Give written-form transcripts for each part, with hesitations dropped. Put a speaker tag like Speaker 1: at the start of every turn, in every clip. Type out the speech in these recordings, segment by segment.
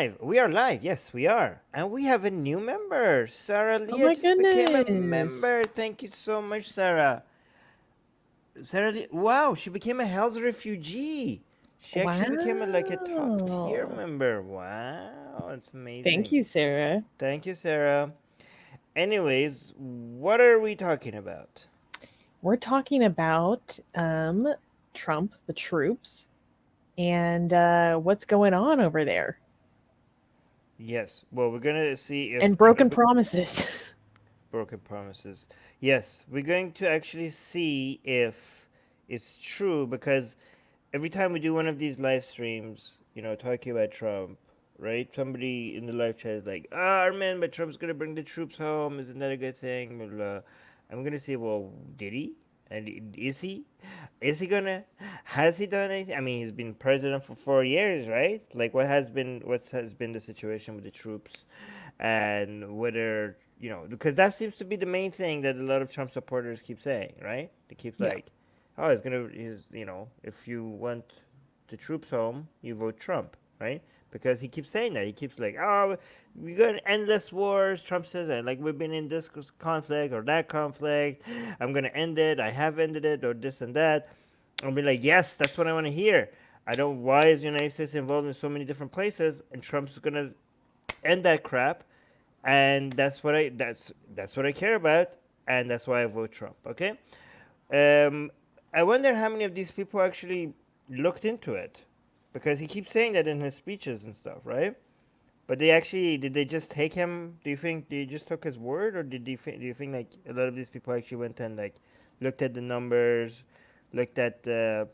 Speaker 1: live. We are live. Yes, we are. And we have a new member. Sarah
Speaker 2: Oh
Speaker 1: Leah
Speaker 2: my
Speaker 1: just became a
Speaker 2: goodness.
Speaker 1: member. Thank you so much, Sarah. Wow, she became a health refugee. She actually became like a top tier
Speaker 2: Wow.
Speaker 1: member. Wow, it's
Speaker 2: Thank
Speaker 1: amazing.
Speaker 2: you, Sarah.
Speaker 1: Thank you, Sarah. Anyways, what are we talking about?
Speaker 2: We're talking about Trump, the troops, and what's going on over there,
Speaker 1: Yes. Well, we're gonna see
Speaker 2: and
Speaker 1: if
Speaker 2: broken
Speaker 1: Trump
Speaker 2: promises.
Speaker 1: broken promises. Yes, we're going to actually see if it's true because every time we do one of these live streams, talking about Trump, right? Somebody in the live chat is like, Armin, but Trump's gonna bring the troops home. Isn't that a good thing? Blah, blah. I'm gonna say, well, did he? And is he? Is he gonna? Has he done anything? I mean, he's been president for 4 years, right? Like, what has been the situation with the troops, and whether because that seems to be the main thing that a lot of Trump supporters keep saying, right? They keep
Speaker 2: Yeah.
Speaker 1: like, oh, if you want the troops home, you vote Trump, right? Because he keeps saying that. He keeps like, oh, we got endless wars. Trump says that, like, we've been in this conflict or that conflict. I'm gonna end it. I have ended it, or this and that. I'll be like, yes, that's what I want to hear. I don't. Why is the United States involved in so many different places, and Trump's gonna end that crap, and that's what I care about, and that's why I vote Trump. Okay. Um, I wonder how many of these people actually looked into it, because he keeps saying that in his speeches and stuff, right? But did they just take him? Do you think they just took his word, or do you think like a lot of these people actually went and like looked at the numbers, looked at the?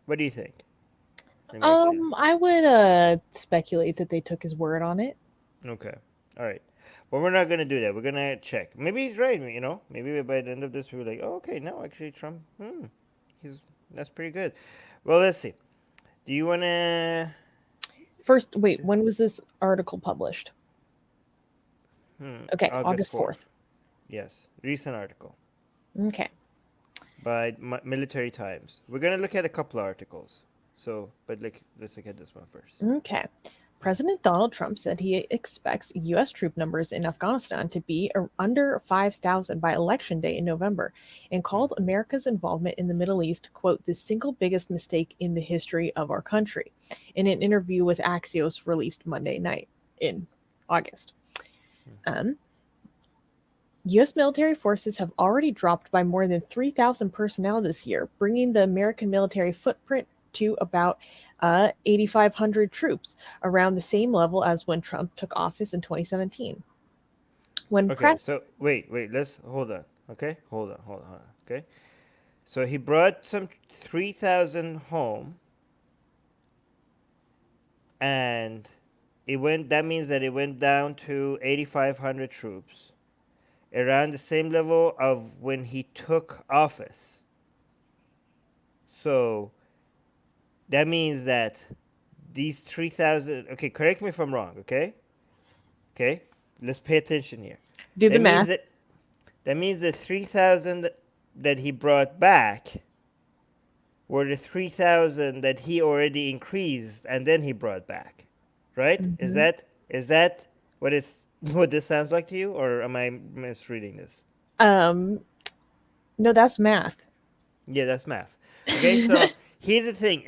Speaker 1: What do you think? Let me actually.
Speaker 2: I would speculate that they took his word on it.
Speaker 1: Okay. All right. But we're not gonna do that. We're gonna check. Maybe he's right. Maybe by the end of this, we're like, oh, okay, no, actually, Trump. He's that's pretty good. Well, let's see. Do you wanna?
Speaker 2: First, wait, when was this article published? Okay,
Speaker 1: August
Speaker 2: August
Speaker 1: 4th.
Speaker 2: 4th.
Speaker 1: Yes, recent article
Speaker 2: Okay.
Speaker 1: by Military Times. We're gonna look at a couple of articles. So, but like, let's look at this one first.
Speaker 2: Okay. President Donald Trump said he expects U.S. troop numbers in Afghanistan to be under 5,000 by Election Day in November, and called America's involvement in the Middle East, quote, the single biggest mistake in the history of our country, in an interview with Axios released Monday night in August. Um, U.S. military forces have already dropped by more than 3,000 personnel this year, bringing the American military footprint to about 8,500 troops, around the same level as when Trump took office in 2017. When
Speaker 1: Okay,
Speaker 2: pressed,
Speaker 1: so wait, let's hold on. Okay, hold on. Okay, so he brought some 3,000 home, and it went. That means that it went down to 8,500 troops, around the same level of when he took office. So that means that these 3,000. Okay, correct me if I'm wrong. Okay, let's pay attention here.
Speaker 2: do the
Speaker 1: That means
Speaker 2: math.
Speaker 1: that that means the 3,000 that he brought back were the 3,000 that he already increased and then he brought back, right? Is
Speaker 2: Mhm.
Speaker 1: that what it's what this sounds like to you, or am I misreading this?
Speaker 2: Um, no, that's math.
Speaker 1: Yeah, that's math. Okay, so here's the thing.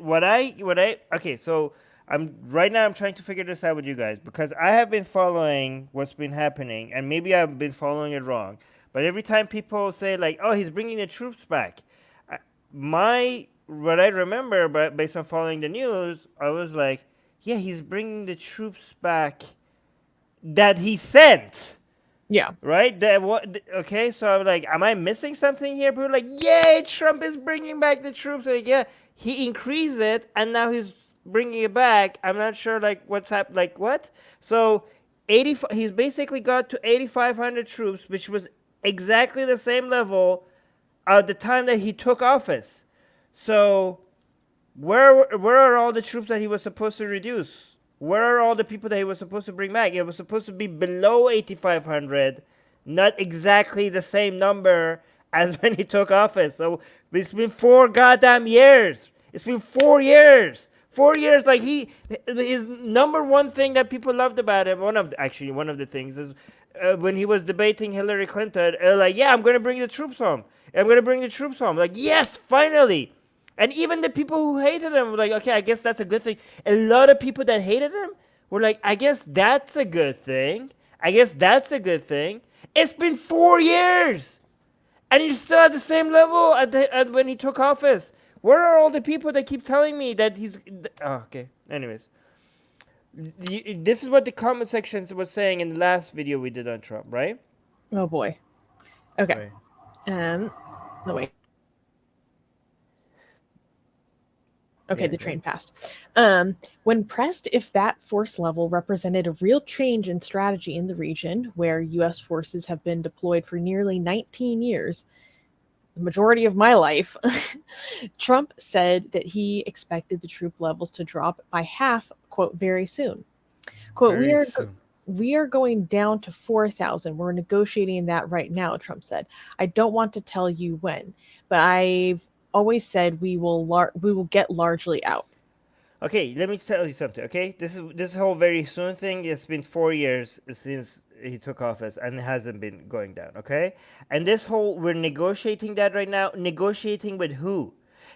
Speaker 1: What I okay, so I'm trying to figure this out with you guys because I have been following what's been happening, and maybe I've been following it wrong. But every time people say like, "Oh, he's bringing the troops back," I, my what I remember, but based on following the news, I was like, "Yeah, he's bringing the troops back that he sent."
Speaker 2: Yeah.
Speaker 1: Right? Okay, so I'm like, am I missing something here? People are like, yay, Trump is bringing back the troops. Like, yeah, he increased it and now he's bringing it back. I'm not sure, like, what's happened. Like, what? So, he's basically got to 8,500 troops, which was exactly the same level at the time that he took office. So, where are all the troops that he was supposed to reduce? Where are all the people that he was supposed to bring back? It was supposed to be below 8,500, not exactly the same number as when he took office. So it's been 4 goddamn years. It's been 4 years. 4 years, like his number one thing that people loved about him, one of the things is when he was debating Hillary Clinton, like, yeah, I'm gonna bring the troops home. I'm gonna bring the troops home. Like, yes, finally. And even the people who hated him were like, okay, I guess that's a good thing. A lot of people that hated him were like, I guess that's a good thing. I guess that's a good thing. It's been 4 years, and he's still at the same level at when he took office. Where are all the people that keep telling me that he's? Oh, okay. Anyways, this is what the comment section was saying in the last video we did on Trump, right?
Speaker 2: Oh boy. Okay.
Speaker 1: Right.
Speaker 2: No wait. Okay,
Speaker 1: Yeah.
Speaker 2: the train passed. When pressed if that force level represented a real change in strategy in the region, where U.S. forces have been deployed for nearly 19 years, the majority of my life, Trump said that he expected the troop levels to drop by half, quote, very soon. Quote,
Speaker 1: Very soon.
Speaker 2: we are going down to 4,000. We're negotiating that right now, Trump said. I don't want to tell you when, but I've always said we will get largely out.
Speaker 1: Okay, let me tell you something. Okay, this whole very soon thing. It's been 4 years since he took office, and it hasn't been going down. Okay, and this whole we're negotiating that right now. Negotiating with who?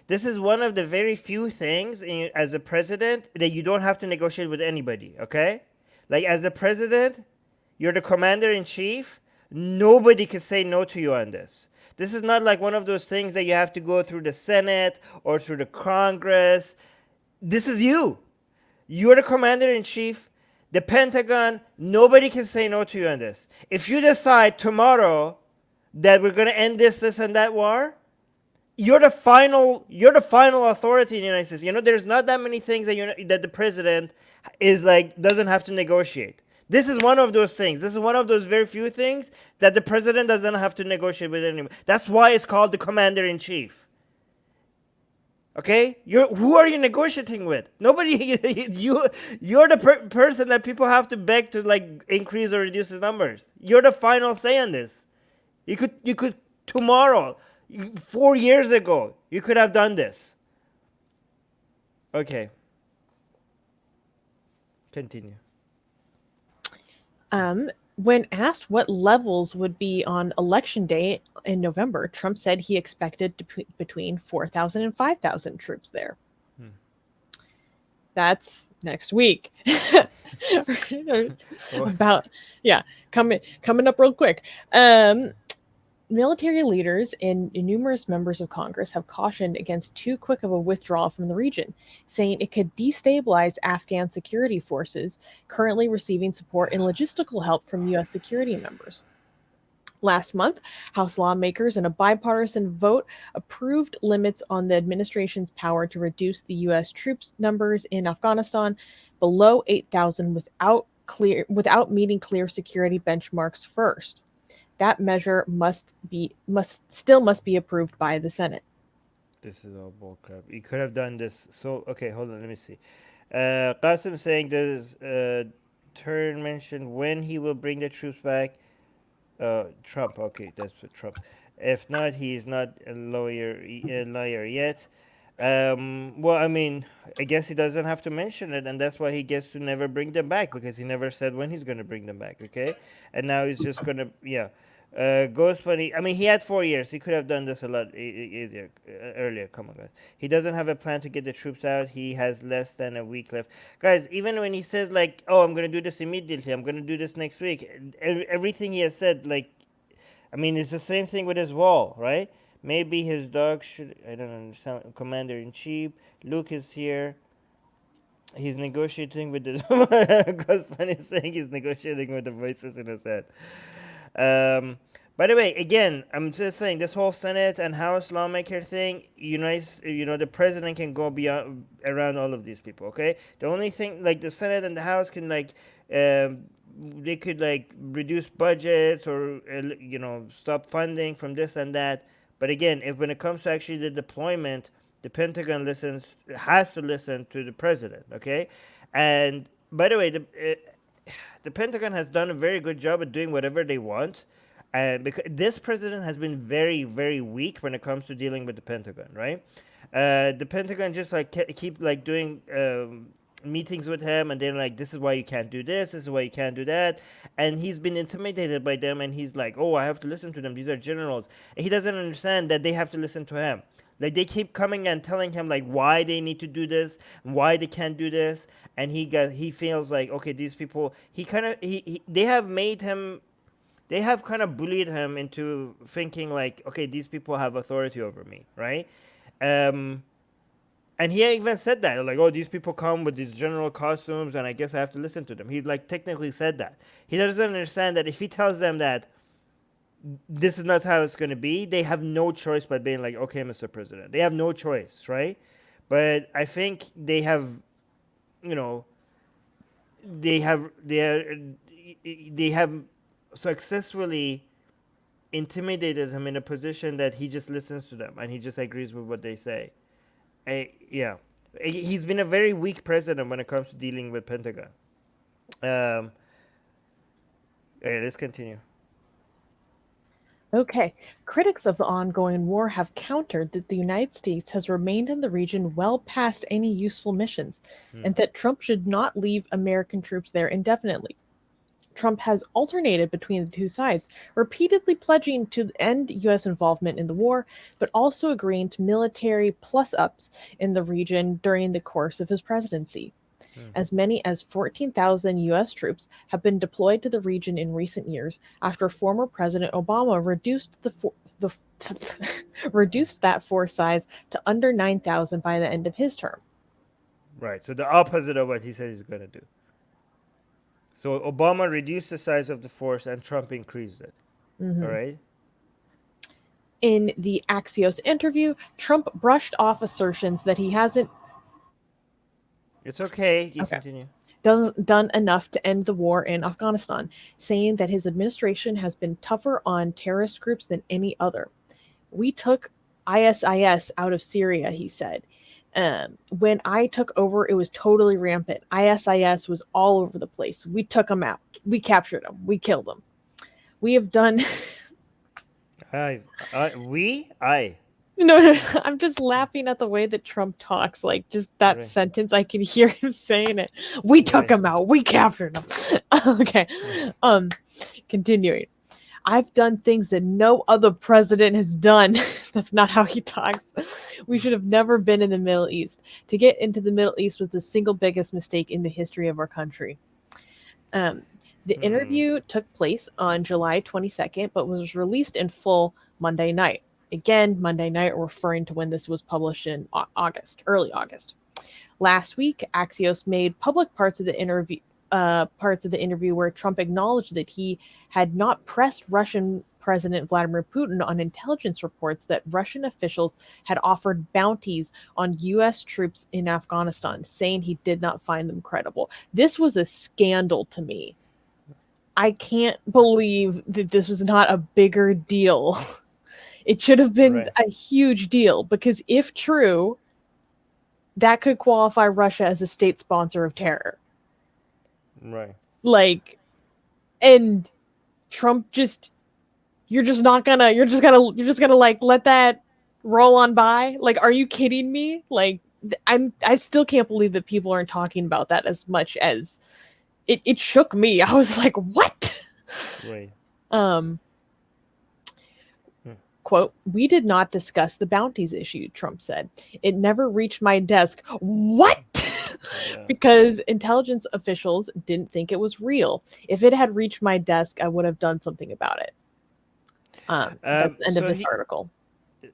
Speaker 1: This is one of the very few things as a president that you don't have to negotiate with anybody. Okay, like as a president, you're the commander in chief. Nobody can say no to you on this. This is not like one of those things that you have to go through the Senate or through the Congress. This is you. You're the commander in chief. The Pentagon, nobody can say no to you on this. If you decide tomorrow that we're going to end this and that war, you're the final authority in the United States. There's not that many things that the president is like doesn't have to negotiate. This is one of those things. This is one of those very few things that the president doesn't have to negotiate with anyone. That's why it's called the commander in chief. Okay, who are you negotiating with? Nobody. You're the person that people have to beg to like increase or reduce his numbers. You're the final say on this. You could tomorrow, 4 years ago, you could have done this. Okay. Continue.
Speaker 2: When asked what levels would be on election day in November, Trump said he expected between 4,000 and 5,000 troops there. That's next week. Coming up real quick. Military leaders and numerous members of Congress have cautioned against too quick of a withdrawal from the region, saying it could destabilize Afghan security forces currently receiving support and logistical help from U.S. security members. Last month, House lawmakers in a bipartisan vote approved limits on the administration's power to reduce the U.S. troops numbers in Afghanistan below 8,000 without meeting clear security benchmarks first. That measure must be approved by the Senate.
Speaker 1: This is all bullcrap. You could have done this. So okay, hold on. Let me see. Qasim saying does Turn mention when he will bring the troops back? Trump. Okay, that's for Trump. If not, he is not a liar yet. Well, I mean, I guess he doesn't have to mention it, and that's why he gets to never bring them back, because he never said when he's gonna bring them back. Okay, and now he's just gonna Ghost Bunny. I mean, he had 4 years. He could have done this a lot easier earlier. Come on, guys. He doesn't have a plan to get the troops out. He has less than a week left, guys. Even when he says like, "Oh, I'm gonna do this immediately. I'm gonna do this next week," everything he has said, like, I mean, it's the same thing with his wall, right? Maybe his dog should. I don't understand. Commander in chief. Luke is here. He's negotiating with the. Ghost Bunny is saying he's negotiating with the voices in his head. By the way, again, I'm just saying this whole Senate and House lawmaker thing. The president can go beyond around all of these people. Okay, the only thing like the Senate and the House can like, they could like reduce budgets or stop funding from this and that. But again, if when it comes to actually the deployment, the Pentagon has to listen to the president. Okay, and by the way, the Pentagon has done a very good job at doing whatever they want. Because this president has been very, very weak when it comes to dealing with the Pentagon, right? The Pentagon just like keep like doing meetings with him, and they're like, "This is why you can't do this. This is why you can't do that." And he's been intimidated by them, and he's like, "Oh, I have to listen to them. These are generals." And he doesn't understand that they have to listen to him. Like they keep coming and telling him like why they need to do this, why they can't do this, and he feels like, okay, these people. He kind of they have made him, they have kind of bullied him into thinking like, okay, these people have authority over me, right? Um, and he even said that, like, oh, these people come with these general costumes, and I guess I have to listen to them. He like technically said that. He doesn't understand that if he tells them that this is not how it's going to be, they have no choice but being like, okay, Mr. President. They have no choice, right? But I think they have, you know, they have successfully intimidated him in a position that he just listens to them and he just agrees with what they say. Yeah, he's been a very weak president when it comes to dealing with Pentagon. Um, let's continue.
Speaker 2: Okay, critics of the ongoing war have countered that the United States has remained in the region well past any useful missions,
Speaker 1: Hmm.
Speaker 2: and that Trump should not leave American troops there indefinitely. Trump has alternated between the two sides, repeatedly pledging to end U.S. involvement in the war, but also agreeing to military plus ups in the region during the course of his presidency.
Speaker 1: Hmm.
Speaker 2: As many as 14,000 U.S. troops have been deployed to the region in recent years after former President Obama the reduced that force size to under 9,000 by the end of his term.
Speaker 1: Right. So the opposite of what he said he's going to do. So Obama reduced the size of the force and Trump increased it. All
Speaker 2: Mhm.
Speaker 1: right.
Speaker 2: In the Axios interview, Trump brushed off assertions that he hasn't
Speaker 1: It's okay. You
Speaker 2: okay,
Speaker 1: continue.
Speaker 2: done enough to end the war in Afghanistan, saying that his administration has been tougher on terrorist groups than any other. We took ISIS out of Syria, he said. When I took over, it was totally rampant. ISIS was all over the place. We took them out. We captured them. We killed them. We have done.
Speaker 1: I.
Speaker 2: No, I'm just laughing at the way that Trump talks. Like, just that
Speaker 1: Right.
Speaker 2: sentence, I can hear him saying it. We took
Speaker 1: Right.
Speaker 2: him out. We captured him. Okay.
Speaker 1: Hmm.
Speaker 2: Um, Continuing. I've done things that no other president has done. That's not how he talks. We should have never been in the Middle East. To get into the Middle East was the single biggest mistake in the history of our country. Um, the
Speaker 1: Hmm.
Speaker 2: interview took place on July 22nd, but was released in full Monday night. Again, Monday night, referring to when this was published in August, early August. Last week, Axios made public parts of the interview where Trump acknowledged that he had not pressed Russian President Vladimir Putin on intelligence reports that Russian officials had offered bounties on U.S. troops in Afghanistan, saying he did not find them credible. This was a scandal to me. I can't believe that this was not a bigger deal. It should have been
Speaker 1: Right.
Speaker 2: a huge deal because if true, that could qualify Russia as a state sponsor of terror.
Speaker 1: Right.
Speaker 2: Like, and Trump just you're just gonna like let that roll on by. Like, are you kidding me? Like, I still can't believe that people aren't talking about that as much as it shook me. I was like, what?
Speaker 1: Right.
Speaker 2: um
Speaker 1: Hmm.
Speaker 2: Quote, we did not discuss the bounties issue, Trump said. It never reached my desk. What?
Speaker 1: Yeah.
Speaker 2: Because intelligence officials didn't think it was real. If it had reached my desk, I would have done something about it. That's the end of
Speaker 1: So
Speaker 2: this
Speaker 1: he.
Speaker 2: article.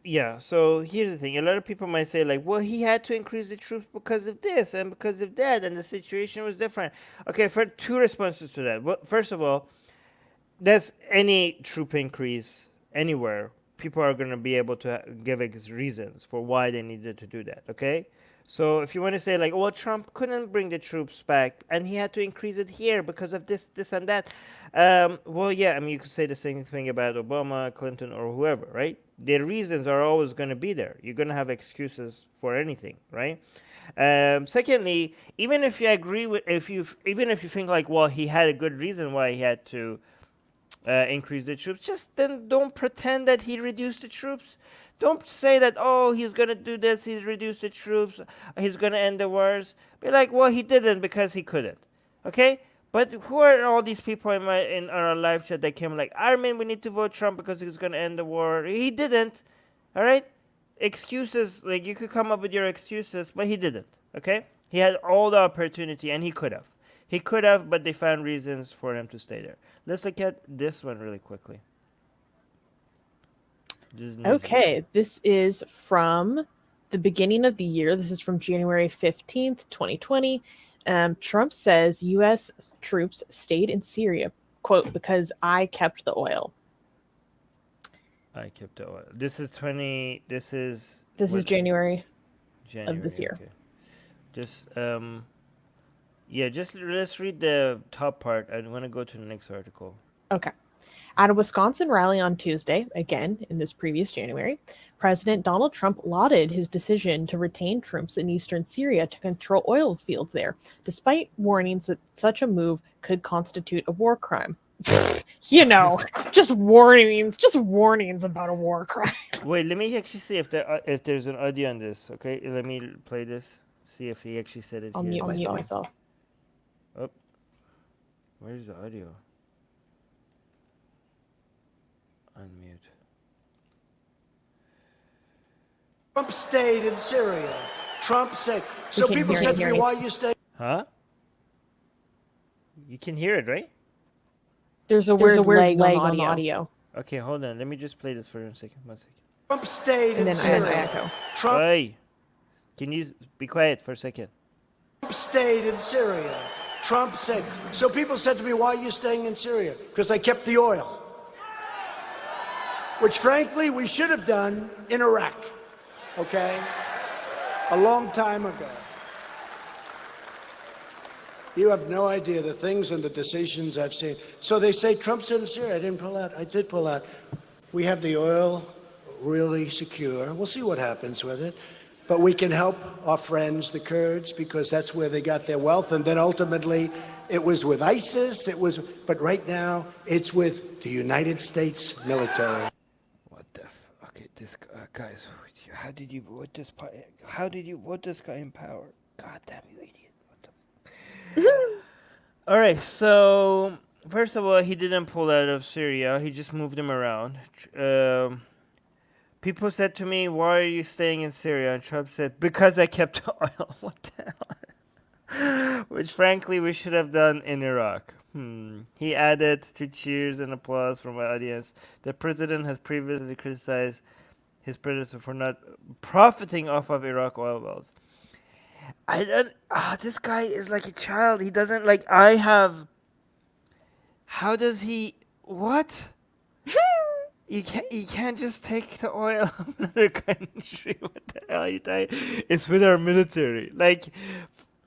Speaker 1: Yeah. So here's the thing. A lot of people might say like, well, he had to increase the troops because of this and because of that, and the situation was different. Okay. For two responses to that. Well, first of all, there's any troop increase anywhere, people are going to be able to give reasons for why they needed to do that. Okay, so if you want to say like, well, Trump couldn't bring the troops back and he had to increase it here because of this and that, well, yeah, I mean, you could say the same thing about Obama, Clinton, or whoever, right? Their reasons are always going to be there. You're going to have excuses for anything, right? Secondly, even if you agree with, if you even if you think like, well, he had a good reason why he had to increase the troops. Just then don't pretend that he reduced the troops, Don't say that, oh, he's going to do this, he's reduced the troops, he's going to end the wars. Be like, well, he didn't because he couldn't. Okay? But who are all these people in our live chat that came like, Armin, we need to vote Trump because he's going to end the war? He didn't. All right? Excuses, like you could come up with your excuses, but he didn't. Okay? He had all the opportunity and he could have. He could have, but they found reasons for him to stay there. Let's look at this one really quickly.
Speaker 2: Okay, this is from the beginning of the year. This is from January 15th, 2020. Trump says U.S. troops stayed in Syria, quote, because I kept the oil.
Speaker 1: I kept the oil. This is January
Speaker 2: of this year.
Speaker 1: Okay. Just let's read the top part. I want to go to the next article.
Speaker 2: Okay. At a Wisconsin rally on Tuesday, again in this previous January, President Donald Trump lauded his decision to retain troops in eastern Syria to control oil fields there, despite warnings that such a move could constitute a war crime. just warnings about a war crime.
Speaker 1: Wait, let me actually see if there's an audio on this. Okay, let me play this. See if he actually said it.
Speaker 2: I'll mute myself.
Speaker 1: Oh, where's the audio? Unmute.
Speaker 3: Trump stayed in Syria. Trump said. So people said to me, "Why you stay?"
Speaker 1: Huh? You can hear it, right?
Speaker 2: There's a weird lag on audio.
Speaker 1: Okay, hold on. Let me just play this for a second. 1 second.
Speaker 3: Trump stayed in Syria.
Speaker 1: Trump. Hey, can you be quiet for a second?
Speaker 3: Trump stayed in Syria. Trump said. So people said to me, "Why are you staying in Syria?" Because I kept the oil. Which, frankly, we should have done in Iraq, okay? A long time ago. You have no idea the things and the decisions I've seen. So they say Trump's in Syria. I didn't pull out. I did pull out. We have the oil really secure. We'll see what happens with it. But we can help our friends, the Kurds, because that's where they got their wealth. And then ultimately, it was with ISIS. But right now, it's with the United States military.
Speaker 1: This guys, how did you vote this guy in power? God damn you idiot! All right, so first of all, he didn't pull out of Syria. He just moved him around. People said to me, "Why are you staying in Syria?" And Trump said, "Because I kept oil." What the hell? Which, frankly, we should have done in Iraq. He added to cheers and applause from my audience. The president has previously criticized his predecessor for not profiting off of Iraq oil wells. This guy is like a child. He doesn't how does he, what? You can't just take the oil of another country. What the hell are you talking? It's with our military.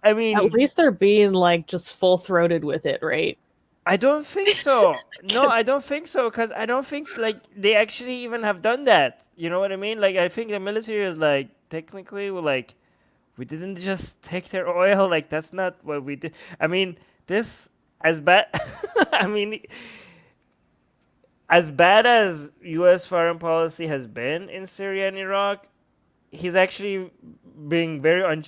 Speaker 1: I mean,
Speaker 2: at least they're being just full-throated with it, right?
Speaker 1: I don't think so. No, I don't think so, because I don't think they actually even have done that. You know what I mean? I think the military is technically we didn't just take their oil. That's not what we did. I mean, this as bad. I mean, as bad as U.S. foreign policy has been in Syria and Iraq, he's actually being very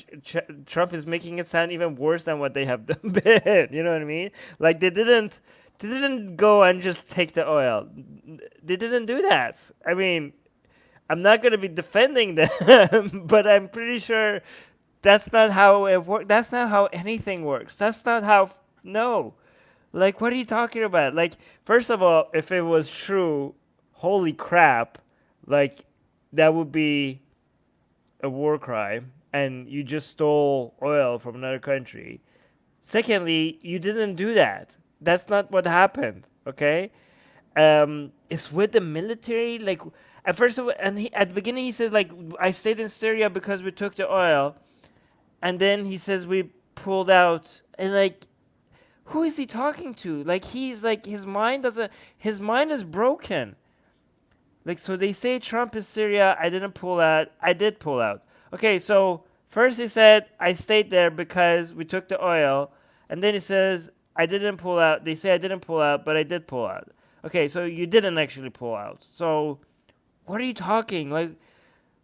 Speaker 1: Trump is making it sound even worse than what they have been. You know what I mean? They didn't go and just take the oil. They didn't do that. I mean, I'm not going to be defending them, but I'm pretty sure that's not how it works. That's not how anything works. That's not how. No. What are you talking about? First of all, if it was true, holy crap, that would be a war crime, and you just stole oil from another country. Secondly, you didn't do that. That's not what happened. Okay, it's with the military. At first, at the beginning he says I stayed in Syria because we took the oil, and then he says we pulled out. And who is he talking to? He's his mind is broken. So they say Trump is Syria. I didn't pull out. I did pull out. Okay, so first he said, I stayed there because we took the oil. And then he says, I didn't pull out. They say I didn't pull out, but I did pull out. Okay, so you didn't actually pull out. So what are you talking?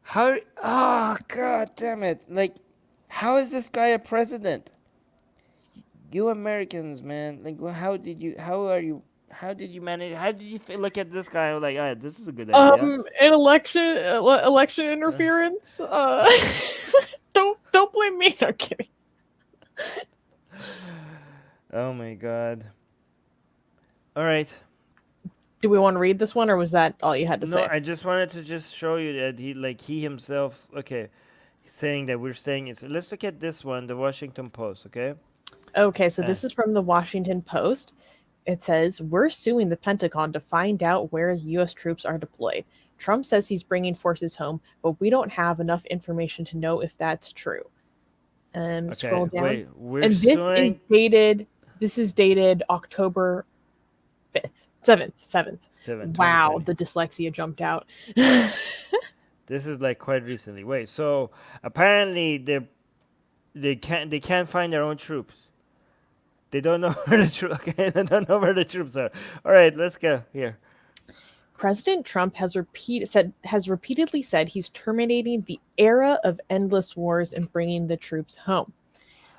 Speaker 1: How? Oh, God damn it! Like, how is this guy a president? You Americans, man. Like, how did you? How are you? How did you manage? How did you look at this guy? Like, ah, this is a good idea.
Speaker 2: An election interference. Don't blame me. No, kidding.
Speaker 1: Oh my God. All right.
Speaker 2: Do we want to read this one, or was that all you had to
Speaker 1: No,
Speaker 2: say?
Speaker 1: I just wanted to just show you that he himself. Okay, he's saying that we're saying it. So let's look at this one, the Washington Post. Okay.
Speaker 2: Okay, so
Speaker 1: Uh,
Speaker 2: this is from the Washington Post. It says, "We're suing the Pentagon to find out where U.S. troops are deployed. Trump says he's bringing forces home, but we don't have enough information to know if that's true."
Speaker 1: okay.
Speaker 2: Scroll down.
Speaker 1: Wait, we're
Speaker 2: And
Speaker 1: suing
Speaker 2: this is dated October 5th, 7th.
Speaker 1: 2020.
Speaker 2: Wow, the dyslexia jumped out.
Speaker 1: This is like quite recently. Wait, so apparently they can't find their own troops. They don't know where the troops. Okay, they don't know where the troops are. All right, let's go here.
Speaker 2: President Trump has repeatedly said he's terminating the era of endless wars and bringing the troops home.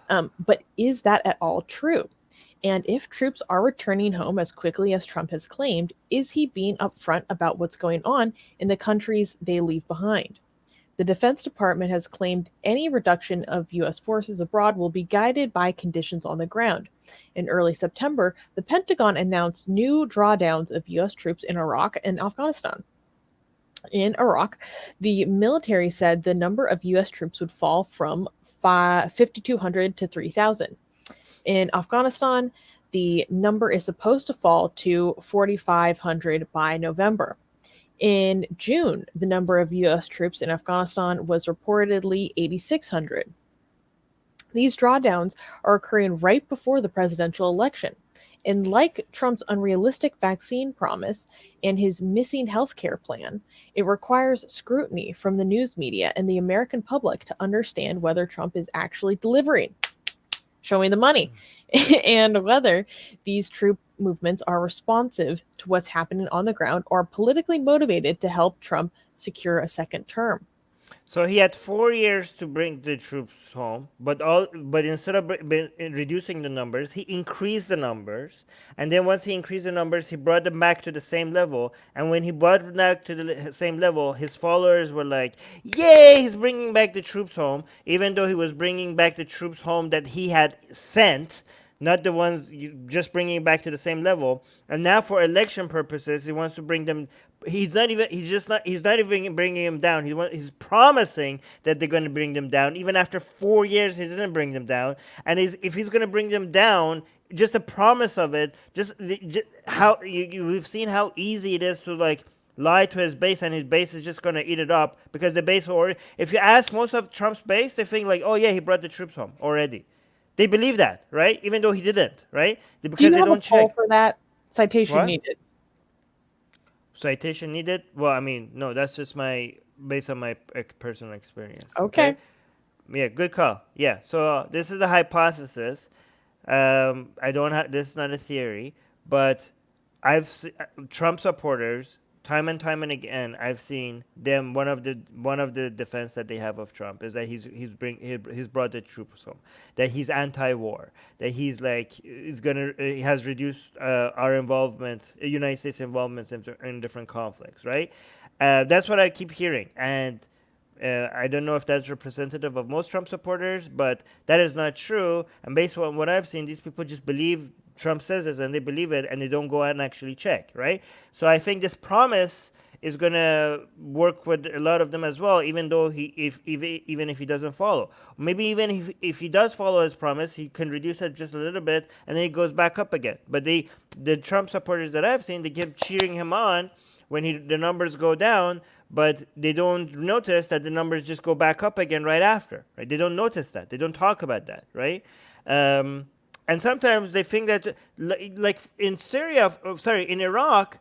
Speaker 2: But is that at all true? And if troops are returning home as quickly as Trump has claimed, is he being upfront about what's going on in the countries they leave behind? The Defense Department has claimed any reduction of U.S. forces abroad will be guided by conditions on the ground. In early September, the Pentagon announced new drawdowns of U.S. troops in Iraq and Afghanistan. In Iraq, the military said the number of U.S. troops would fall from 5,200 to 3,000. In Afghanistan, the number is supposed to fall to 4,500 by November. In June, the number of U.S. troops in Afghanistan was reportedly 8,600. These drawdowns are occurring right before the presidential election. And like Trump's unrealistic vaccine promise and his missing healthcare plan, it requires scrutiny from the news media and the American public to understand whether Trump is actually delivering, showing the money, and whether these troop movements are responsive to what's happening on the ground or politically motivated to help Trump secure a second term.
Speaker 1: So he had 4 years to bring the troops home, but instead of reducing the numbers, he increased the numbers, and then once he increased the numbers, he brought them back to the same level. And when he brought them back to the same level, his followers were like, "Yay, he's bringing back the troops home," even though he was bringing back the troops home that he had sent, not the ones just bringing it back to the same level. And now, for election purposes, he wants to bring them. He's not even. He's just not. He's not even bringing them down. He's promising that they're going to bring them down. Even after 4 years, he didn't bring them down. And if he's going to bring them down, just a promise of it. Just how we've seen how easy it is to like lie to his base, and his base is just going to eat it up because the base already. If you ask most of Trump's base, they think like, "Oh yeah, he brought the troops home already." They believe that, right? Even though he didn't, right?
Speaker 2: Do
Speaker 1: Because
Speaker 2: you
Speaker 1: they
Speaker 2: have a
Speaker 1: don't
Speaker 2: poll
Speaker 1: check.
Speaker 2: for that? Citation
Speaker 1: What?
Speaker 2: needed.
Speaker 1: Citation needed? Well, I mean, no, that's just based on my personal experience.
Speaker 2: Okay.
Speaker 1: Yeah, good call. Yeah, so this is a hypothesis. I don't have, this is not a theory, but Trump supporters, time and time and again, I've seen them. One of the defense that they have of Trump is that he's brought the troops home, that he's anti-war, that he has reduced our involvement, United States involvements in different conflicts, right? That's what I keep hearing, and I don't know if that's representative of most Trump supporters, but that is not true. And based on what I've seen, these people just believe Trump says this and they believe it and they don't go out and actually check, right? So I think this promise is going to work with a lot of them as well, even though even if he doesn't follow. Maybe even if he does follow his promise, he can reduce it just a little bit and then he goes back up again. But the Trump supporters that I've seen, they keep cheering him on when the numbers go down, but they don't notice that the numbers just go back up again right after, right? They don't notice that. They don't talk about that, right? And sometimes they think that, like in Syria, in Iraq,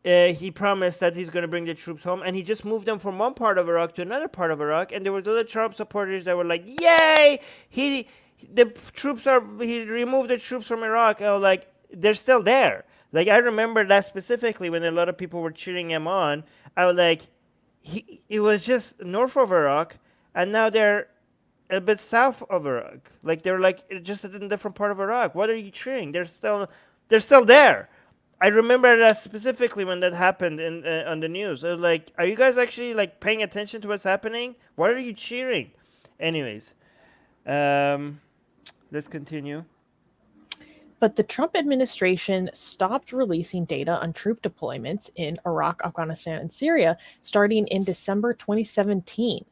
Speaker 1: he promised that he's going to bring the troops home, and he just moved them from one part of Iraq to another part of Iraq, and there were other Trump supporters that were like, "Yay! He removed the troops from Iraq." I was like, they're still there. Like, I remember that specifically when a lot of people were cheering him on. I was like, it was just north of Iraq, and now they're a bit south of Iraq. Like they're like just in a different part of Iraq. What are you cheering? They're still there. I remember that specifically when that happened in on the news. I was like, are you guys actually like paying attention to what's happening? What are you cheering? Anyways, um, let's continue.
Speaker 2: But the Trump administration stopped releasing data on troop deployments in Iraq, Afghanistan, and Syria starting in December 2017,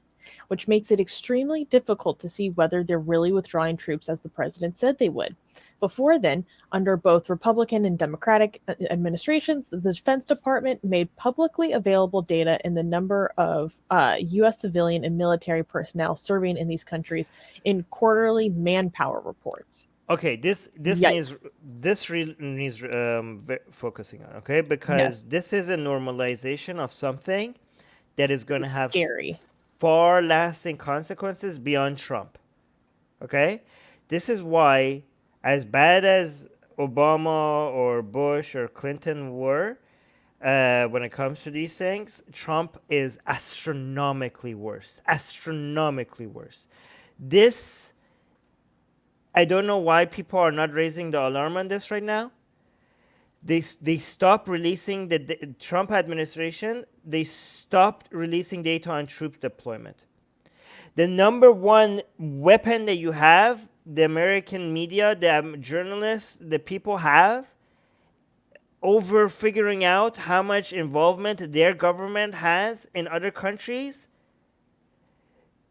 Speaker 2: which makes it extremely difficult to see whether they're really withdrawing troops as the president said they would. Before then, under both Republican and Democratic administrations, the Defense Department made publicly available data in the number of U.S. civilian and military personnel serving in these countries in quarterly manpower reports.
Speaker 1: Okay, this needs
Speaker 2: Yikes.
Speaker 1: this really needs focusing on. Okay, because
Speaker 2: Yes,
Speaker 1: this is a normalization of something that is going to
Speaker 2: it's
Speaker 1: have
Speaker 2: scary.
Speaker 1: far-lasting consequences beyond Trump. Okay, this is why, as bad as Obama or Bush or Clinton were, when it comes to these things, Trump is astronomically worse. Astronomically worse. This I don't know why people are not raising the alarm on this right now. They stopped releasing the Trump administration. They stopped releasing data on troop deployment. The number one weapon that you have, the American media, the journalists, the people have over figuring out how much involvement their government has in other countries.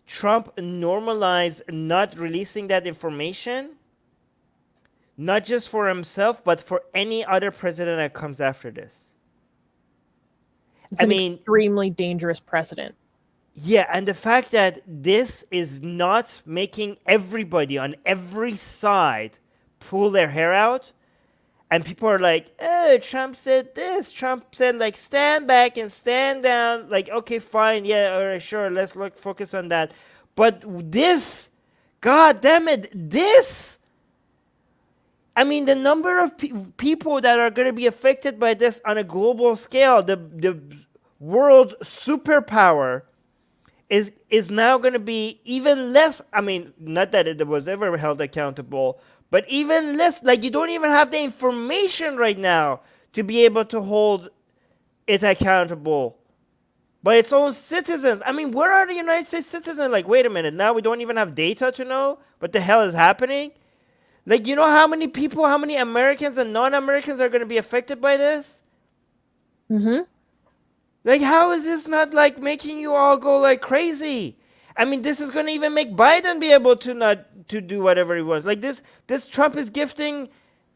Speaker 1: Trump normalized not releasing that information, not just for himself, but for any other president that comes after this.
Speaker 2: It's
Speaker 1: I
Speaker 2: an
Speaker 1: mean,
Speaker 2: extremely dangerous precedent.
Speaker 1: yeah, and the fact that this is not making everybody on every side pull their hair out, and people are like, oh, Trump said this. Trump said, like, stand back and stand down. Like, okay, fine. Yeah, all right, sure. Let's look, focus on that. But this, God damn it, this. I mean, the number of people that are going to be affected by this on a global scale, the world superpower is now going to be even less. I mean, not that it was ever held accountable, but even less. Like, you don't even have the information right now to be able to hold it accountable by its own citizens. I mean, where are the United States citizens? Like, wait a minute, now we don't even have data to know what the hell is happening? Like, you know how many people, how many Americans and non-Americans are going to be affected by this?
Speaker 2: Mm-hmm.
Speaker 1: Like, how is this not like making you all go like crazy? I mean, this is going to even make Biden be able to not to do whatever he wants. Like this Trump is gifting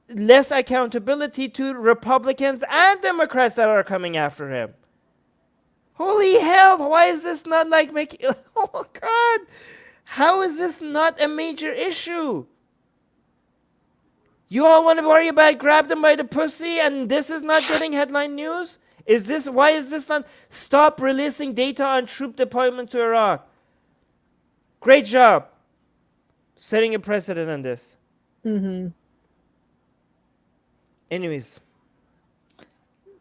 Speaker 1: less accountability to Republicans and Democrats that are coming after him. Holy hell! Why is this not like making? Oh God! How is this not a major issue? You all want to worry about grab them by the pussy and this is not getting headline news? Why is this not? Stop releasing data on troop deployment to Iraq. Great job. Setting a precedent on this.
Speaker 2: Mm-hmm.
Speaker 1: Anyways.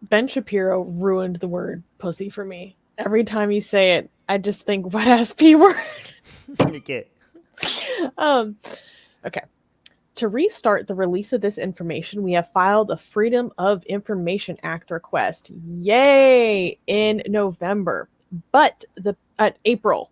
Speaker 2: Ben Shapiro ruined the word pussy for me. Every time you say it, I just think wet ass P word.
Speaker 1: Okay.
Speaker 2: Okay. To restart the release of this information, we have filed a Freedom of Information Act request. Yay! In November. But April.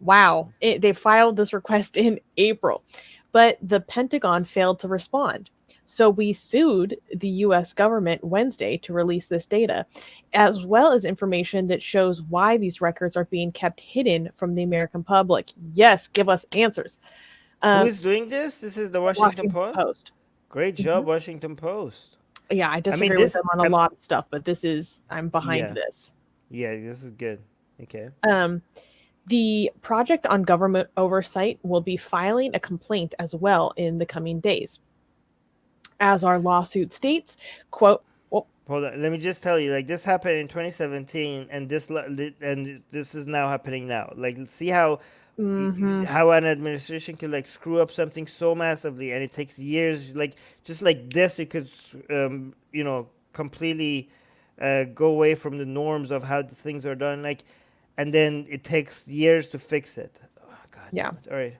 Speaker 2: Wow. They filed this request in April. But the Pentagon failed to respond. So we sued the US government Wednesday to release this data, as well as information that shows why these records are being kept hidden from the American public. Yes, give us answers.
Speaker 1: Who is doing this? This is the Washington Post? Great job, Washington Post.
Speaker 2: Yeah, I disagree with them on a lot of stuff, but I'm behind this.
Speaker 1: Yeah, this is good. Okay.
Speaker 2: The Project on Government Oversight will be filing a complaint as well in the coming days. As our lawsuit states, quote,
Speaker 1: hold on, let me just tell you, like, this happened in 2017 and this is now happening now. Like, see how how an administration could like screw up something so massively and it takes years, like just like this it could completely go away from the norms of how the things are done. Like, and then it takes years to fix it. Oh, God
Speaker 2: Yeah.
Speaker 1: damn it. All right.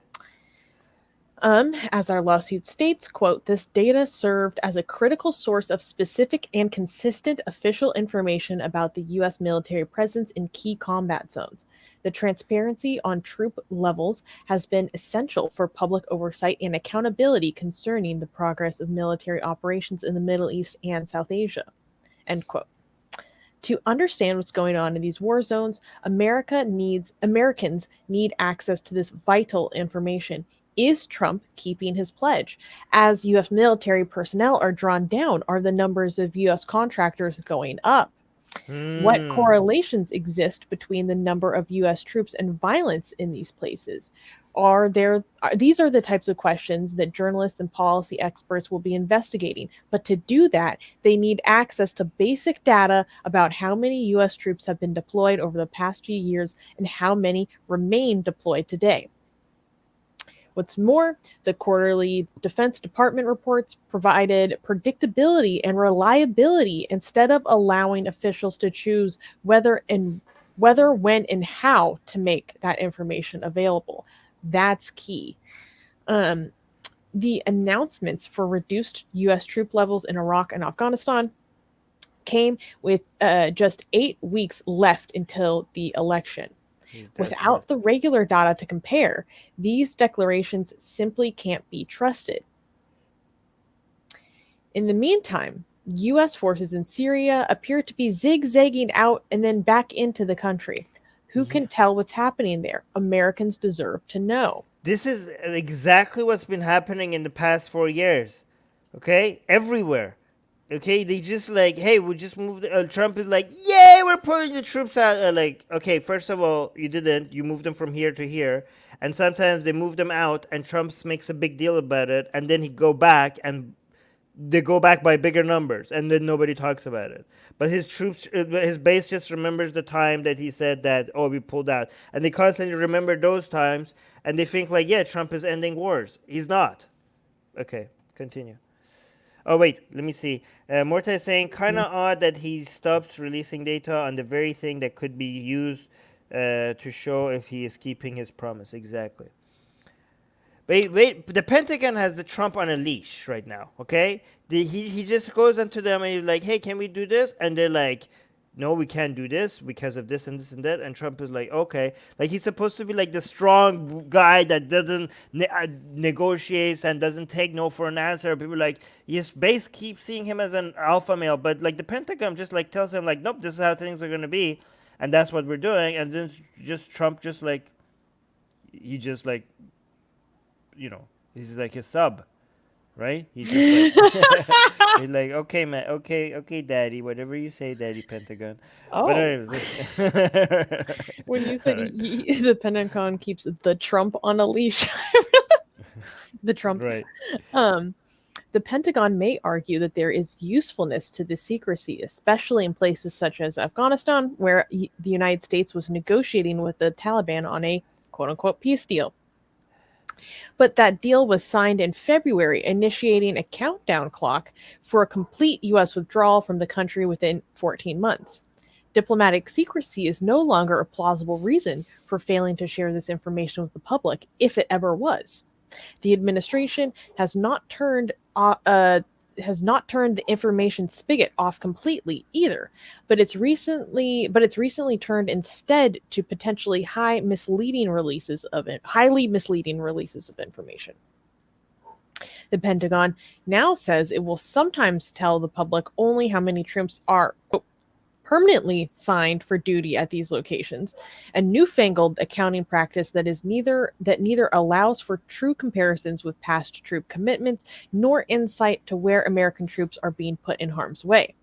Speaker 2: As our lawsuit states, quote, this data served as a critical source of specific and consistent official information about the U.S. military presence in key combat zones. The transparency on troop levels has been essential for public oversight and accountability concerning the progress of military operations in the Middle East and South Asia. End quote. To understand what's going on in these war zones, Americans need access to this vital information. Is Trump keeping his pledge? As US military personnel are drawn down, are the numbers of US contractors going up? What correlations exist between the number of US troops and violence in these places? These are the types of questions that journalists and policy experts will be investigating. But to do that, they need access to basic data about how many US troops have been deployed over the past few years and how many remain deployed today. What's more, the quarterly Defense Department reports provided predictability and reliability instead of allowing officials to choose whether, when, and how to make that information available. That's key. The announcements for reduced U.S. troop levels in Iraq and Afghanistan came with just 8 weeks left until the election. Without the regular data to compare, these declarations simply can't be trusted. In the meantime, U.S. forces in Syria appear to be zigzagging out and then back into the country. Who can tell what's happening there? Americans deserve to know.
Speaker 1: This is exactly what's been happening in the past 4 years. Okay? Everywhere. Okay? They just like, hey, we just moved. Trump is like, yay, we're pulling the troops out. Like, okay, first of all, you didn't. You moved them from here to here. And sometimes they move them out, and Trump makes a big deal about it. And then he go back, and they go back by bigger numbers, and then nobody talks about it. But his troops, his base just remembers the time that he said that, oh, we pulled out. And they constantly remember those times, and they think like, yeah, Trump is ending wars. He's not. Okay, continue. Oh, wait, let me see. Morta is saying, kind of odd that he stops releasing data on the very thing that could be used to show if he is keeping his promise. Exactly. Wait, the Pentagon has the Trump on a leash right now, okay? He just goes into them and he's like, hey, can we do this? And they're like, no, we can't do this because of this and this and that. And Trump is like, okay. Like, he's supposed to be like the strong guy that doesn't negotiate and doesn't take no for an answer. People like, his base keeps seeing him as an alpha male. But like the Pentagon just like tells him like, nope, this is how things are going to be. And that's what we're doing. And then just Trump just like, he just like, he's like a sub, right? He's just like, he's like, okay, man, okay, daddy, whatever you say, daddy Pentagon.
Speaker 2: Oh,
Speaker 1: But anyways,
Speaker 2: when you said
Speaker 1: Alright.
Speaker 2: the Pentagon keeps the Trump on a leash, the Trump,
Speaker 1: Right.
Speaker 2: The Pentagon may argue that there is usefulness to this secrecy, especially in places such as Afghanistan, where the United States was negotiating with the Taliban on a quote-unquote peace deal. But that deal was signed in February, initiating a countdown clock for a complete U.S. withdrawal from the country within 14 months. Diplomatic secrecy is no longer a plausible reason for failing to share this information with the public, if it ever was. The administration has not turned the information spigot off completely either, but it's recently turned instead to potentially highly misleading releases of information. The Pentagon now says it will sometimes tell the public only how many troops are, quote, permanently signed for duty at these locations, a newfangled accounting practice that neither allows for true comparisons with past troop commitments nor insight to where American troops are being put in harm's way.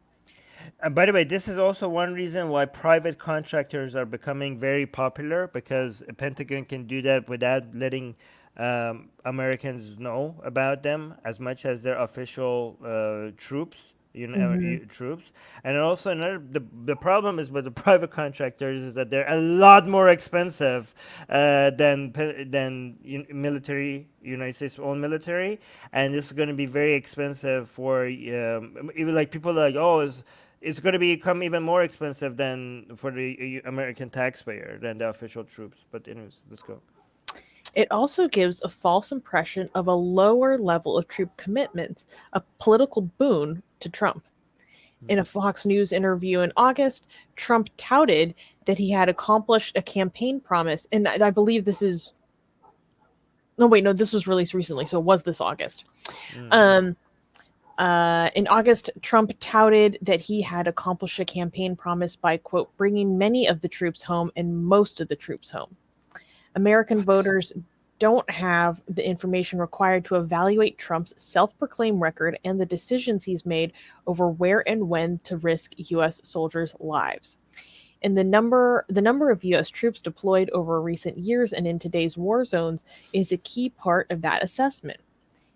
Speaker 1: By the way, this is also one reason why private contractors are becoming very popular, because the Pentagon can do that without letting Americans know about them as much as their official troops. Troops. And also the problem is with the private contractors is that they're a lot more expensive than military, United States own military, and this is going to be very expensive for even like people are like, oh, it's going to become even more expensive than for the American taxpayer than the official troops. But anyways, let's go.
Speaker 2: It also gives a false impression of a lower level of troop commitment, a political boon to Trump. In a Fox News interview in August, Trump touted that he had accomplished a campaign promise, and I believe this is. No, wait, no, this was released recently, so it was this August.
Speaker 1: Mm.
Speaker 2: Um, in August, Trump touted that he had accomplished a campaign promise by, quote, bringing many of the troops home and most of the troops home. American
Speaker 1: What?
Speaker 2: voters don't have the information required to evaluate Trump's self-proclaimed record and the decisions he's made over where and when to risk U.S. soldiers' lives. And the number of U.S. troops deployed over recent years and in today's war zones is a key part of that assessment.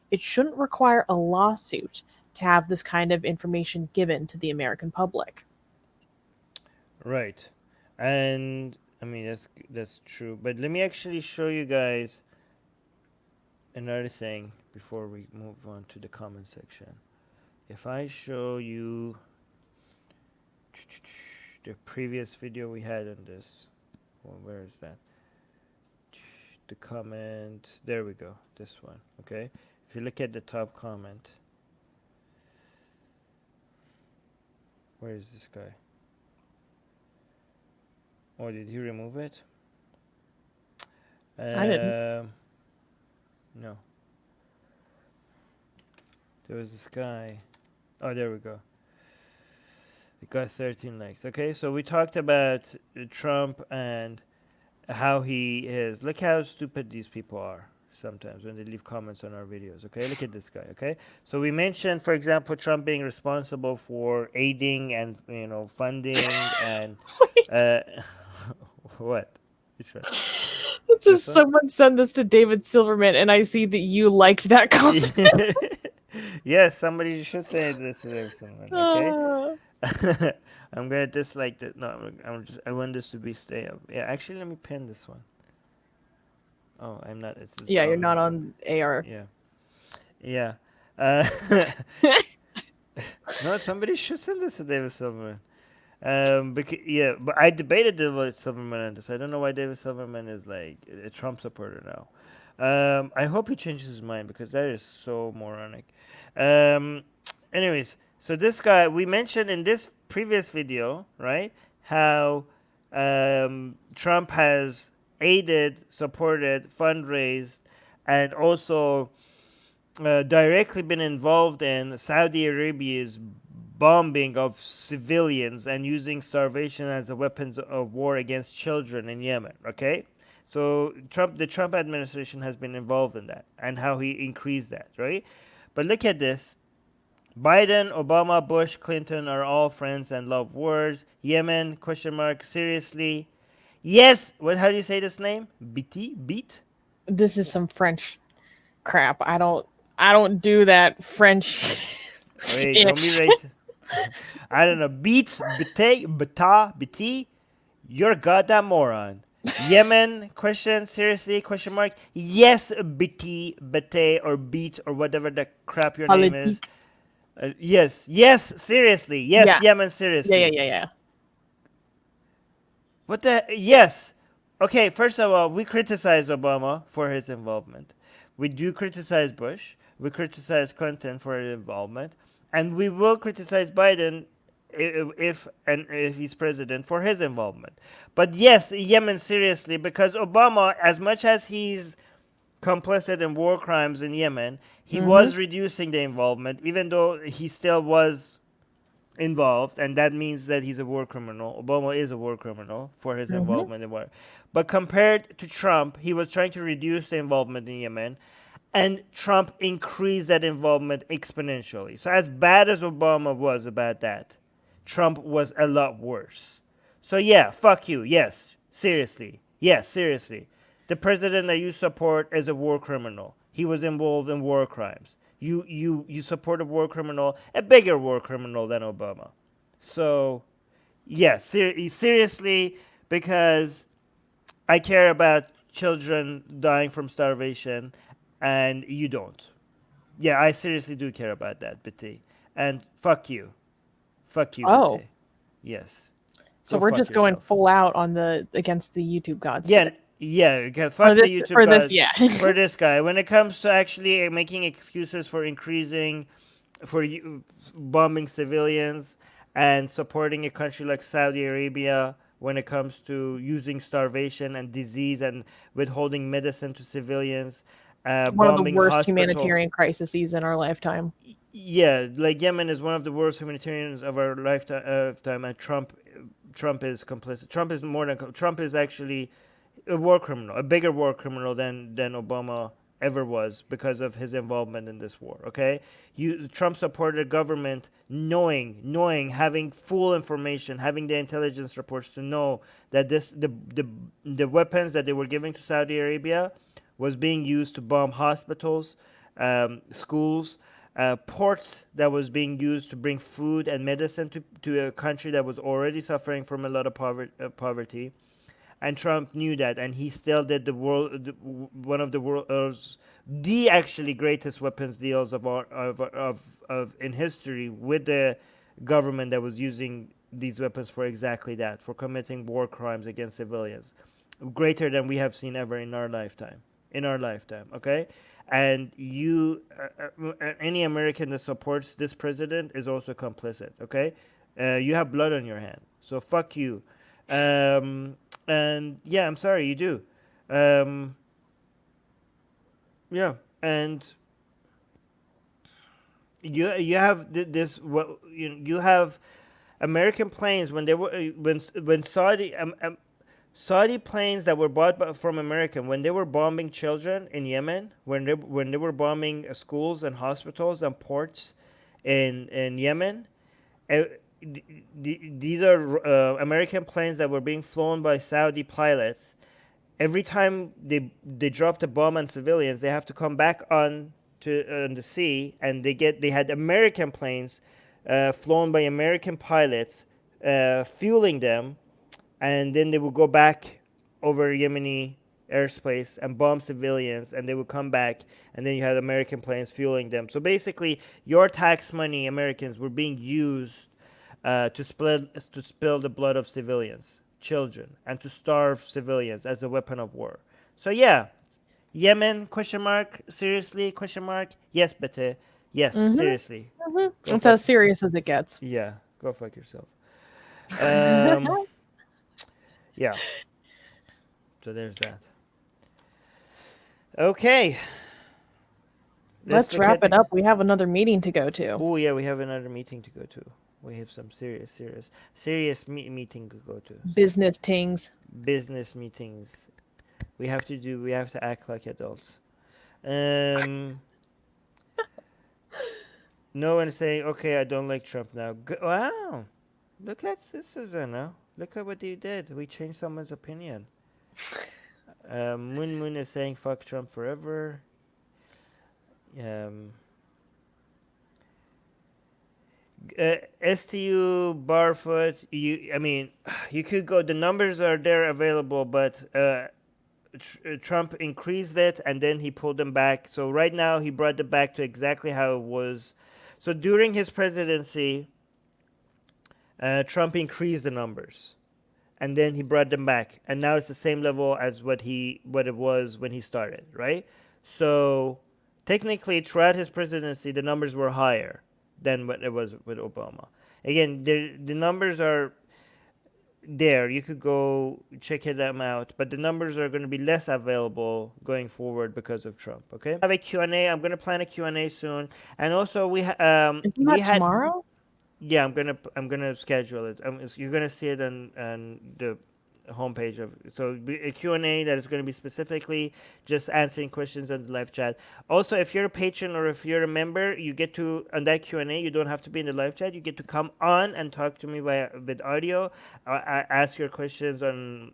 Speaker 2: It shouldn't require a lawsuit to have this kind of information given to the American public.
Speaker 1: Right. And I mean that's true. But let me actually show you guys another thing before we move on to the comment section. If I show you the previous video we had on this, well, where is that? The comment. There we go. This one. Okay. If you look at the top comment, where is this guy? Oh, did he remove it?
Speaker 2: I didn't.
Speaker 1: No. There was this guy. Oh, there we go. It got 13 likes. Okay, so we talked about Trump and how he is. Look how stupid these people are sometimes when they leave comments on our videos. Okay, look at this guy. Okay, so we mentioned, for example, Trump being responsible for aiding and funding and uh, what? Which one?
Speaker 2: It says
Speaker 1: This one?
Speaker 2: someone send this to David Silverman, and I see that you liked that comment.
Speaker 1: Yes, somebody should say this to someone. Okay.
Speaker 2: Ah.
Speaker 1: I'm gonna dislike that. No, I want this to be stay up. Yeah, actually, let me pin this one. Oh, I'm not. It's this.
Speaker 2: Yeah,
Speaker 1: Oh,
Speaker 2: you're not on AR.
Speaker 1: yeah, yeah. Uh, no, somebody should send this to David Silverman. Yeah, but I debated David Silverman on this. I don't know why David Silverman is like a Trump supporter now. I hope he changes his mind because that is so moronic. Um, anyways, so this guy we mentioned in this previous video, right? How Trump has aided, supported, fundraised, and also directly been involved in Saudi Arabia's bombing of civilians and using starvation as a weapon of war against children in Yemen. Okay, so the Trump administration has been involved in that and how he increased that, right? But look at this. Biden, Obama, Bush, Clinton are all friends and love wars. Yemen, question mark, seriously? Yes. What? How do you say this name? BT? Beat?
Speaker 2: This is some French crap. I don't do that French.
Speaker 1: Wait, don't be racist. I don't know. Beat, bete, beta, biti. You're a goddamn moron. Yemen, question, seriously, question mark. Yes, biti, bete, or beat, or whatever the crap your name is.
Speaker 2: Politique.
Speaker 1: Yes, seriously. Yes,
Speaker 2: Yeah.
Speaker 1: Yemen,
Speaker 2: Yeah,
Speaker 1: seriously.
Speaker 2: yeah.
Speaker 1: What the? Yes. Okay, first of all, we criticize Obama for his involvement. We do criticize Bush. We criticize Clinton for his involvement. And we will criticize Biden if he's president for his involvement. But yes, Yemen seriously, because Obama, as much as he's complicit in war crimes in Yemen, he
Speaker 2: Mm-hmm.
Speaker 1: was reducing the involvement, even though he still was involved, and that means that he's a war criminal. Obama is a war criminal for his
Speaker 2: Mm-hmm.
Speaker 1: involvement in war. But compared to Trump, he was trying to reduce the involvement in Yemen, and Trump increased that involvement exponentially. So as bad as Obama was about that, Trump was a lot worse. So yeah, fuck you. Yes, seriously. Yes, seriously. The president that you support is a war criminal. He was involved in war crimes. You support a war criminal, a bigger war criminal than Obama. So yeah, seriously, because I care about children dying from starvation, and you don't. Yeah, I seriously do care about that, Betty. And fuck you. Fuck you,
Speaker 2: Oh,
Speaker 1: Bate. Yes.
Speaker 2: so
Speaker 1: Go
Speaker 2: we're
Speaker 1: fuck
Speaker 2: just going
Speaker 1: yourself.
Speaker 2: full out on the against the YouTube gods
Speaker 1: Yeah,
Speaker 2: today.
Speaker 1: yeah. Okay,
Speaker 2: For
Speaker 1: fuck the
Speaker 2: this,
Speaker 1: YouTube
Speaker 2: for this,
Speaker 1: gods
Speaker 2: yeah.
Speaker 1: for this guy. When it comes to actually making excuses for increasing, for bombing civilians and supporting a country like Saudi Arabia, when it comes to using starvation and disease and withholding medicine to civilians,
Speaker 2: One of the
Speaker 1: bombing
Speaker 2: worst
Speaker 1: hospital.
Speaker 2: humanitarian crises in our lifetime.
Speaker 1: Yeah, like Yemen is one of the worst humanitarians of our lifetime, and Trump is complicit. Trump is more than Trump is actually a war criminal, a bigger war criminal than Obama ever was because of his involvement in this war. Okay, Trump supported a government knowing, having full information, having the intelligence reports to know that the weapons that they were giving to Saudi Arabia was being used to bomb hospitals, schools, ports that was being used to bring food and medicine to a country that was already suffering from a lot of poverty. And Trump knew that, and he still did one of the world's the actually greatest weapons deals of in history with the government that was using these weapons for exactly that, for committing war crimes against civilians, greater than we have seen ever in our lifetime. In our lifetime, okay. And any American that supports this president is also complicit. Okay, you have blood on your hand, so fuck you. Um, and yeah, I'm sorry, you do. Um, yeah, and you have this. What you have American planes when they were when Saudi planes that were bought from American when they were bombing children in Yemen, when they were bombing schools and hospitals and ports in Yemen. Uh, these are American planes that were being flown by Saudi pilots. Every time they dropped a bomb on civilians, they have to come back on the sea, and they had American planes flown by American pilots, fueling them, and then they would go back over Yemeni airspace and bomb civilians, and they would come back, and then you had American planes fueling them. So basically, your tax money, Americans, were being used to spill the blood of civilians, children, and to starve civilians as a weapon of war. So yeah, Yemen? Question mark. Seriously? Question mark. Yes, Bete. Yes,
Speaker 2: Mm-hmm.
Speaker 1: seriously.
Speaker 2: Mm-hmm.
Speaker 1: Go
Speaker 2: It's
Speaker 1: fuck.
Speaker 2: as serious as it gets.
Speaker 1: Yeah, go fuck yourself. Um, yeah. So there's that. Okay, let's
Speaker 2: Let's
Speaker 1: look
Speaker 2: wrap
Speaker 1: at.
Speaker 2: it up. We have another meeting to go to.
Speaker 1: Oh yeah, we have another meeting to go to. We have some serious meeting to go to. So
Speaker 2: Business tings.
Speaker 1: business meetings. We have to do. We have to act like adults. Um, no one is saying, "Okay, I don't like Trump now." Wow, look at this, Susanna. Look at what you did. We changed someone's opinion. Moon is saying, "Fuck Trump forever." Um, STU Barfoot. I mean, you could go. The numbers are there available, but Trump increased it and then he pulled them back. So right now he brought it back to exactly how it was. So during his presidency, Trump increased the numbers, and then he brought them back, and now it's the same level as what it was when he started, right? So technically, throughout his presidency, the numbers were higher than what it was with Obama. Again, the numbers are there. You could go check them out, but the numbers are going to be less available going forward because of Trump. Okay, I have a Q&A. I'm going to plan a Q&A soon, and also
Speaker 2: Isn't
Speaker 1: we
Speaker 2: that
Speaker 1: had.
Speaker 2: tomorrow?
Speaker 1: Yeah, I'm gonna schedule it. You're gonna see it on the homepage of so a Q&A that is going to be specifically just answering questions on the live chat. Also, if you're a patron or if you're a member, you get to on that Q&A. You don't have to be in the live chat. You get to come on and talk to me with audio, ask your questions on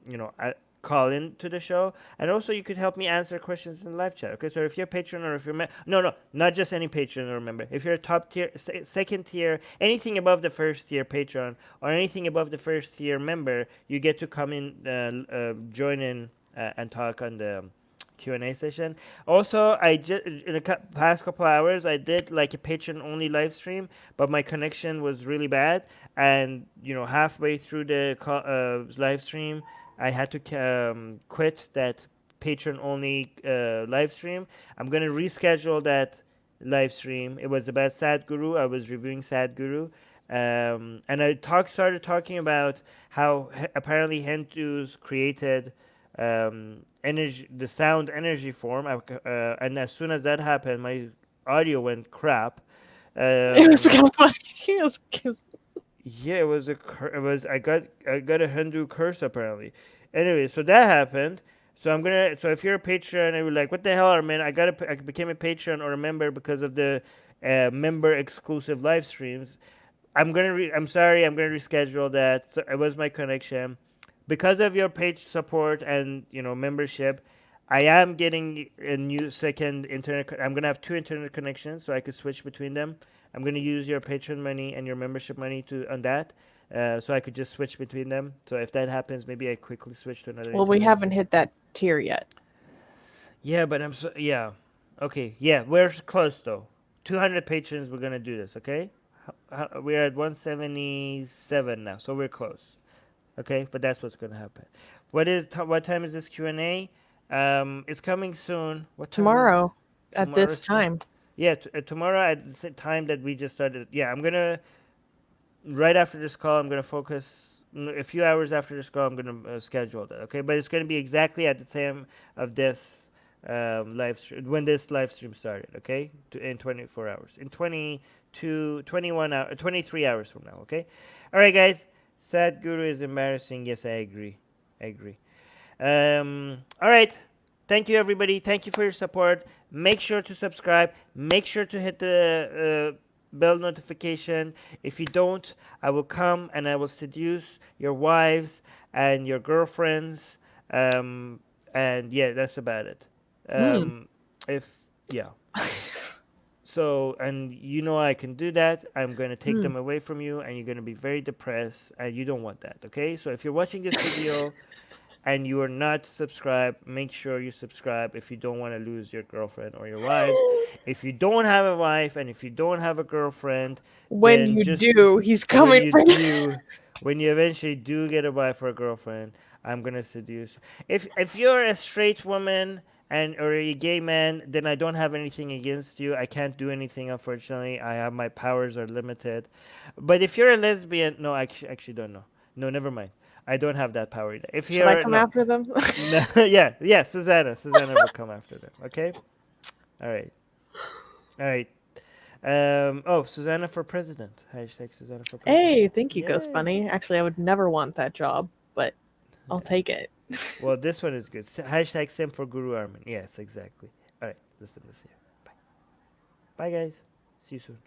Speaker 1: call in to the show, and also you could help me answer questions in the live chat. Okay, so if you're a patron or if you're no, not just any patron or member. If you're a top tier, second tier, anything above the first tier patron or anything above the first tier member, you get to come in, join in, and talk on the Q&A session. Also, I just in the past couple hours, I did like a patron only live stream, but my connection was really bad, and halfway through the live stream, I had to quit that patron only live stream. I'm gonna reschedule that live stream. It was about Sadhguru. I was reviewing Sadhguru. And I started talking about how apparently Hindus created energy, the sound energy form, and as soon as that happened, my audio went crap.
Speaker 2: It was
Speaker 1: Um,
Speaker 2: kind of funny. It was
Speaker 1: yeah, it was I got a Hindu curse apparently. Anyway, so that happened. So if you're a patron and you're like, what the hell, Armin? I became a patron or a member because of the member exclusive live streams. I'm sorry. I'm gonna reschedule that. So it was my connection. Because of your page support and membership, I am getting a new second internet. I'm gonna have two internet connections, so I could switch between them. I'm gonna use your patron money and your membership money to on that, so I could just switch between them. So if that happens, maybe I quickly switch to another
Speaker 2: well, we
Speaker 1: internet.
Speaker 2: haven't hit that tier yet.
Speaker 1: Yeah, but yeah. Okay, yeah, we're close though. 200 patrons. We're gonna do this. Okay, we're at 177 now, so we're close. Okay, but that's what's gonna happen. What time is this Q&A? It's coming soon. What time is
Speaker 2: Tomorrow at this time.
Speaker 1: Yeah, tomorrow at the time that we just started. Yeah, I'm gonna right after this call. I'm gonna focus a few hours after this call. I'm gonna schedule that. Okay, but it's gonna be exactly at the time of this live stream when this live stream started. Okay, in 24 hours, in 22, 21 hours, 23 hours from now. Okay, all right, guys. Sadhguru is embarrassing. Yes, I agree. I agree. All right. Thank you, everybody. Thank you for your support. Make sure to subscribe. Make sure to hit the bell notification. If you don't, I will come and I will seduce your wives and your girlfriends. And yeah, that's about it.
Speaker 2: Mm.
Speaker 1: If yeah. So, and I can do that. I'm going to take them away from you, and you're going to be very depressed, and you don't want that, okay? So, if you're watching this video and you are not subscribed, make sure you subscribe if you don't want to lose your girlfriend or your wives. If you don't have a wife and if you don't have a girlfriend,
Speaker 2: When
Speaker 1: then
Speaker 2: you
Speaker 1: just
Speaker 2: do, he's
Speaker 1: when
Speaker 2: coming
Speaker 1: you
Speaker 2: for you.
Speaker 1: do, when you eventually do get a wife or a girlfriend, I'm gonna seduce. If you're a straight woman or a gay man, then I don't have anything against you. I can't do anything, unfortunately. My powers are limited. But if you're a lesbian, no, I actually don't know. No, never mind. I don't have that power either. If
Speaker 2: Should I
Speaker 1: you're
Speaker 2: come
Speaker 1: no,
Speaker 2: after them?
Speaker 1: no, yeah, Susanna will come after them. Okay, all right, all right. Oh, Susanna for president. Hashtag Susanna for president.
Speaker 2: Hey, thank you, Ghost
Speaker 1: Yay.
Speaker 2: Bunny. Actually, I would never want that job, but I'll take it.
Speaker 1: Well, this one is good. Hashtag sim for Guru Armin. Yes, exactly. All right, listen, let's see. Bye. Bye, guys. See you soon.